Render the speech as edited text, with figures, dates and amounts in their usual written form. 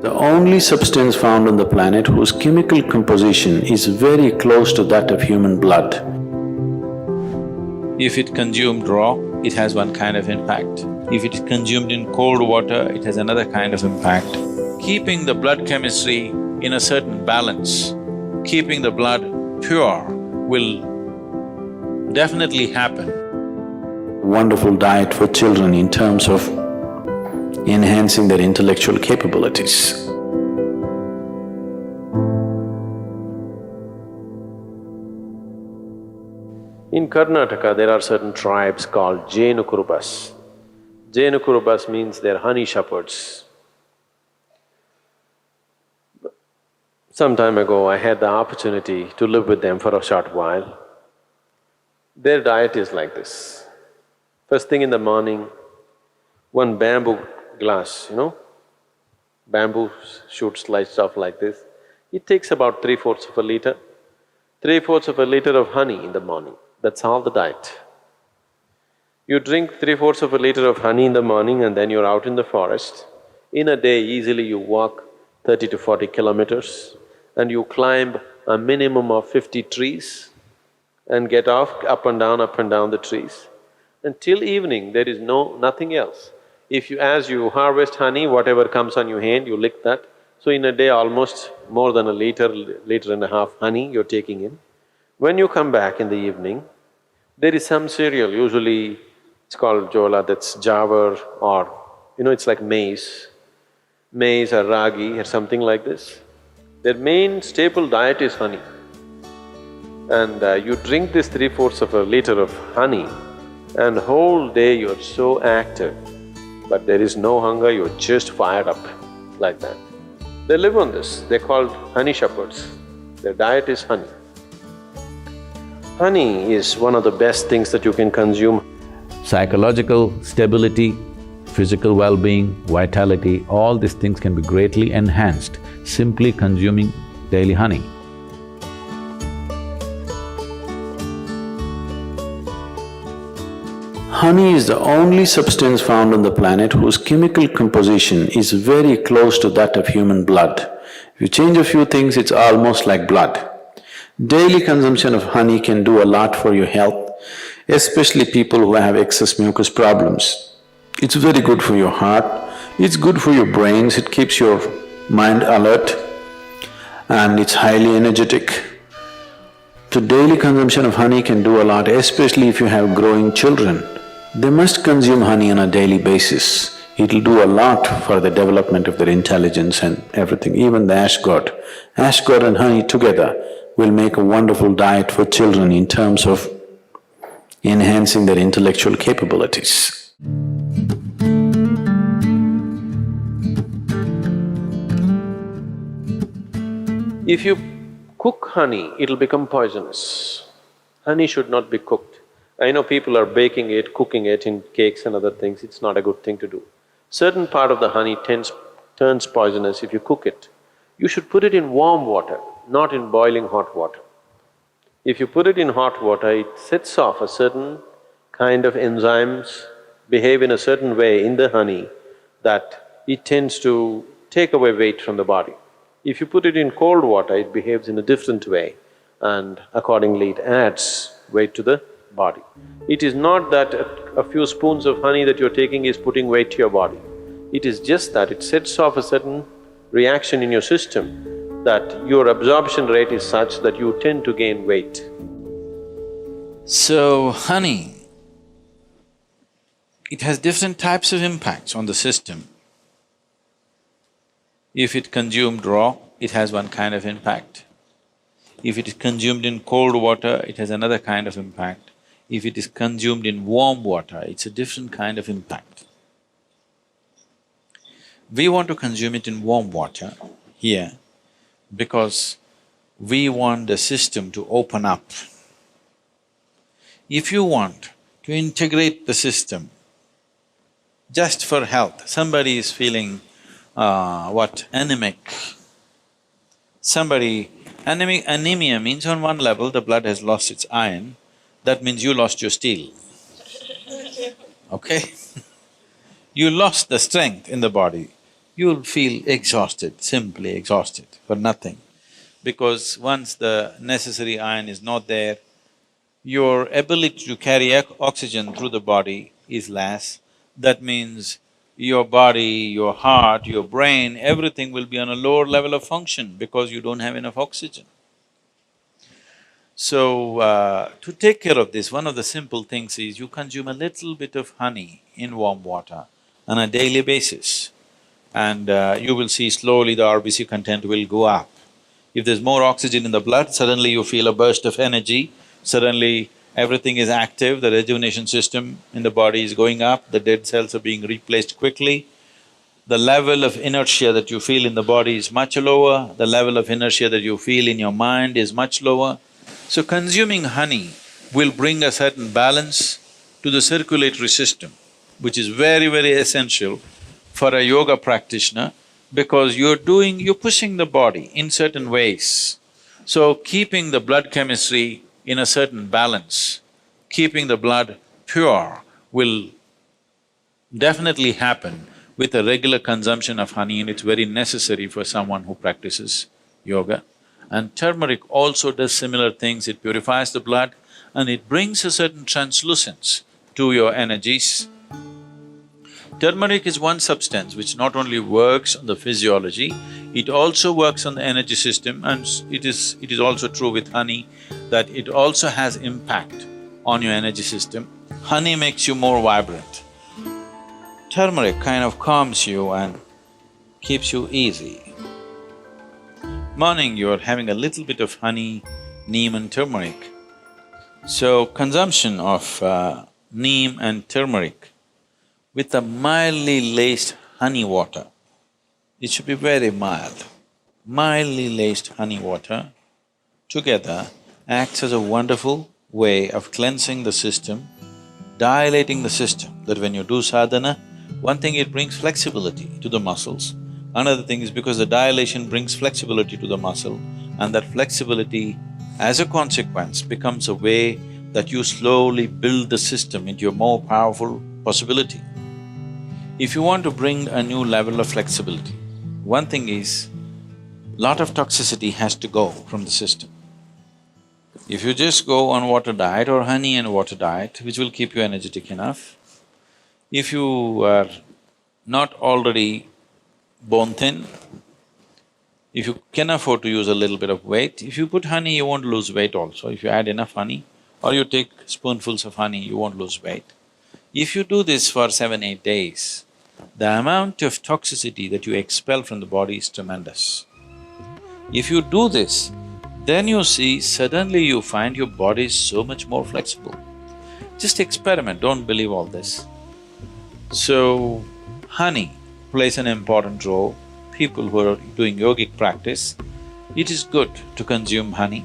The only substance found on the planet whose chemical composition is very close to that of human blood. If it consumed raw, it has one kind of impact. If it is consumed in cold water, it has another kind of impact. Keeping the blood chemistry in a certain balance, keeping the blood pure will definitely happen. Wonderful diet for children in terms of enhancing their intellectual capabilities. In Karnataka, there are certain tribes called Jenukurubas. Jenukurubas means they're honey shepherds. Some time ago, I had the opportunity to live with them for a short while. Their diet is like this. First thing in the morning, one bamboo glass, bamboo shoot sliced off like this. It takes about 3/4 of a liter. 3/4 of a liter of honey in the morning, that's all the diet. You drink 3/4 of a liter of honey in the morning and then you're out in the forest. In a day, easily you walk 30 to 40 kilometers and you climb a minimum of 50 trees and get off up and down the trees. Until evening, there is nothing else. As you harvest honey, whatever comes on your hand, you lick that. So in a day, almost more than a liter and a half honey you're taking in. When you come back in the evening, there is some cereal, usually it's called jola, that's jawar, or it's like maize or ragi or something like this. Their main staple diet is honey. And you drink this 3/4 of a liter of honey and whole day you're so active, but there is no hunger, you're just fired up like that. They live on this, they're called honey shepherds. Their diet is honey. Honey is one of the best things that you can consume. Psychological stability, physical well-being, vitality, all these things can be greatly enhanced simply consuming daily honey. Honey is the only substance found on the planet whose chemical composition is very close to that of human blood. If you change a few things, it's almost like blood. Daily consumption of honey can do a lot for your health, especially people who have excess mucus problems. It's very good for your heart, it's good for your brains, it keeps your mind alert and it's highly energetic. So daily consumption of honey can do a lot, especially if you have growing children. They must consume honey on a daily basis. It'll do a lot for the development of their intelligence and everything, even the ash god. Ash god and honey together will make a wonderful diet for children in terms of enhancing their intellectual capabilities. If you cook honey, it'll become poisonous. Honey should not be cooked. I know people are baking it, cooking it in cakes and other things, it's not a good thing to do. Certain part of the honey turns poisonous if you cook it. You should put it in warm water, not in boiling hot water. If you put it in hot water, it sets off a certain kind of enzymes, behave in a certain way in the honey that it tends to take away weight from the body. If you put it in cold water, it behaves in a different way and accordingly it adds weight to the body. It is not that a few spoons of honey that you're taking is putting weight to your body. It is just that it sets off a certain reaction in your system that your absorption rate is such that you tend to gain weight. So, honey, it has different types of impacts on the system. If it consumed raw, it has one kind of impact. If it is consumed in cold water, it has another kind of impact. If it is consumed in warm water, it's a different kind of impact. We want to consume it in warm water here because we want the system to open up. If you want to integrate the system just for health, somebody is feeling anemic. Anemia means on one level the blood has lost its iron, that means you lost your steel, okay? You lost the strength in the body. you'll feel exhausted, simply exhausted for nothing. Because once the necessary iron is not there, your ability to carry oxygen through the body is less. That means your body, your heart, your brain, everything will be on a lower level of function because you don't have enough oxygen. So, to take care of this, one of the simple things is you consume a little bit of honey in warm water on a daily basis, and you will see slowly the RBC content will go up. If there's more oxygen in the blood, suddenly you feel a burst of energy, suddenly everything is active, the rejuvenation system in the body is going up, the dead cells are being replaced quickly. The level of inertia that you feel in the body is much lower, the level of inertia that you feel in your mind is much lower. So consuming honey will bring a certain balance to the circulatory system, which is very, very essential for a yoga practitioner because you're pushing the body in certain ways. So keeping the blood chemistry in a certain balance, keeping the blood pure will definitely happen with a regular consumption of honey, and it's very necessary for someone who practices yoga. And turmeric also does similar things, it purifies the blood and it brings a certain translucence to your energies. Turmeric is one substance which not only works on the physiology, it also works on the energy system, and it is also true with honey that it also has impact on your energy system. Honey makes you more vibrant. Turmeric kind of calms you and keeps you easy. Morning, you're having a little bit of honey, neem and turmeric. So, consumption of neem and turmeric with a mildly laced honey water, it should be very mild. Mildly laced honey water together acts as a wonderful way of cleansing the system, dilating the system, that when you do sadhana, one thing, it brings flexibility to the muscles. Another thing is because the dilation brings flexibility to the muscle, and that flexibility, as a consequence, becomes a way that you slowly build the system into a more powerful possibility. If you want to bring a new level of flexibility, one thing is, lot of toxicity has to go from the system. If you just go on water diet or honey and water diet, which will keep you energetic enough, if you are not already bone thin, if you can afford to use a little bit of weight, if you put honey, you won't lose weight also. If you add enough honey or you take spoonfuls of honey, you won't lose weight. If you do this for 7-8 days, the amount of toxicity that you expel from the body is tremendous. If you do this, then you see suddenly you find your body is so much more flexible. Just experiment, don't believe all this. So, honey plays an important role. People who are doing yogic practice, it is good to consume honey.